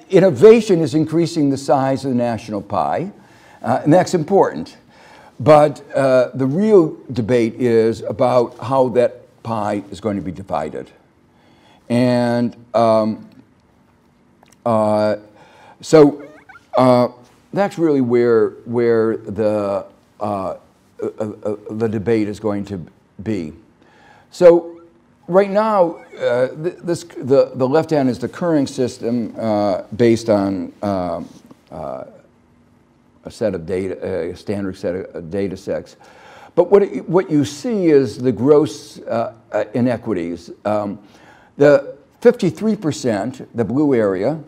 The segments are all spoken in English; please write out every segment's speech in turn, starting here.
innovation is increasing the size of the national pie, and that's important. But the real debate is about how that pie is going to be divided. And so that's really where the debate is going to be. So right now, the left hand is the current system based on a set of data, a standard set of data sets. But what you see is the gross inequities. The 53%, the blue area,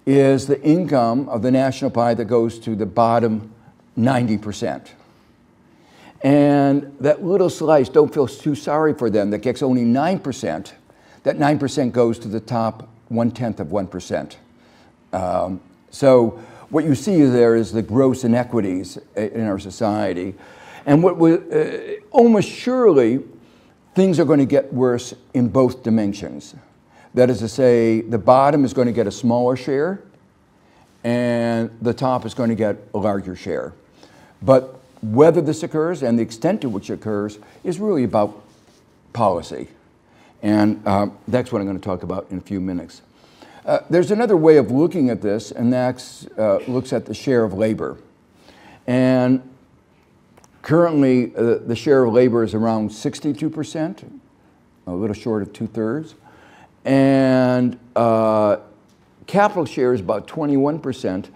is the income of the national pie that goes to the bottom 90%. And that little slice, don't feel too sorry for them, that gets only 9%, that 9% goes to the top 1/10 of 1%. So what you see there is the gross inequities in our society. And what almost surely, things are going to get worse in both dimensions. That is to say, the bottom is going to get a smaller share, and the top is going to get a larger share. But whether this occurs and the extent to which it occurs is really about policy. And that's what I'm going to talk about in a few minutes. There's another way of looking at this, and that looks at the share of labor. And currently, the share of labor is around 62%, a little short of 2/3. And capital share is about 21%.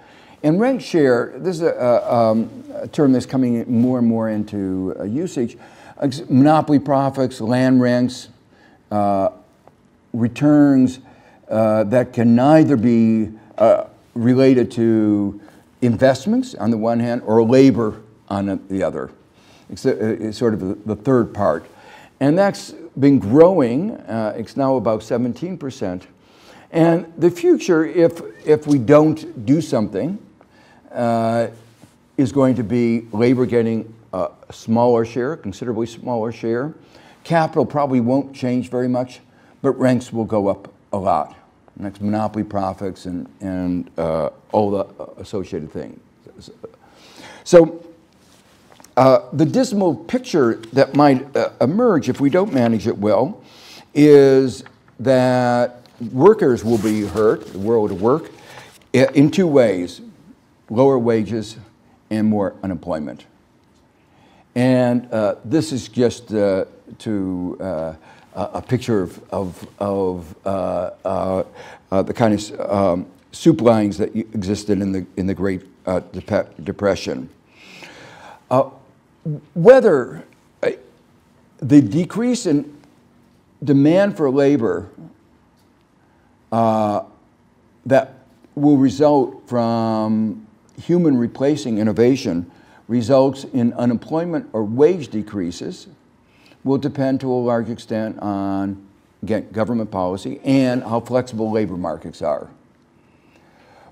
And rent share, this is a term that's coming more and more into usage. Monopoly profits, land rents, returns that can neither be related to investments on the one hand or labor on the other. It's sort of the third part. And that's been growing. It's now about 17%. And the future, if we don't do something, is going to be labor getting a smaller share, considerably smaller share. Capital probably won't change very much, but rents will go up a lot. And that's monopoly profits and all the associated things. So the dismal picture that might emerge if we don't manage it well is that workers will be hurt, the world of work, in two ways: lower wages and more unemployment. And this is just a picture of the kind of soup lines that existed in the Great Depression. Whether the decrease in demand for labor that will result from human replacing innovation results in unemployment or wage decreases will depend to a large extent on, again, government policy and how flexible labor markets are.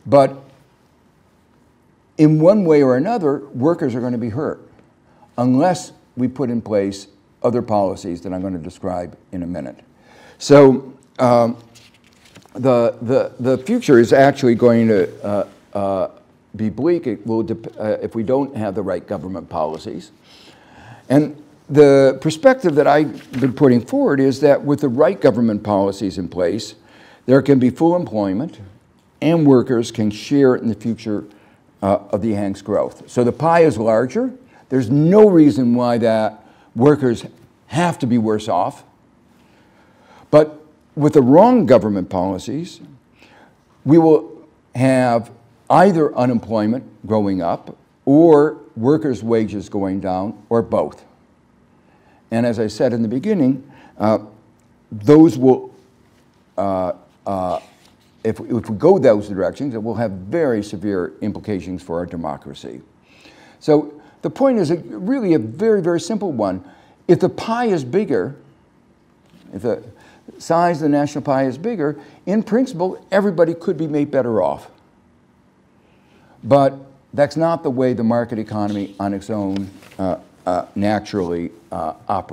But in one way or another, workers are going to be hurt unless we put in place other policies that I'm going to describe in a minute. So the future is actually going to be bleak. It will if we don't have the right government policies. And the perspective that I've been putting forward is that with the right government policies in place, there can be full employment and workers can share in the future of the enhanced growth. So the pie is larger. There's no reason why that workers have to be worse off. But with the wrong government policies, we will have either unemployment going up or workers' wages going down, or both. And as I said in the beginning, those will, if we go those directions, it will have very severe implications for our democracy. So the point is really a very, very simple one. If the pie is bigger, if the size of the national pie is bigger, in principle, everybody could be made better off. But that's not the way the market economy on its own naturally operates.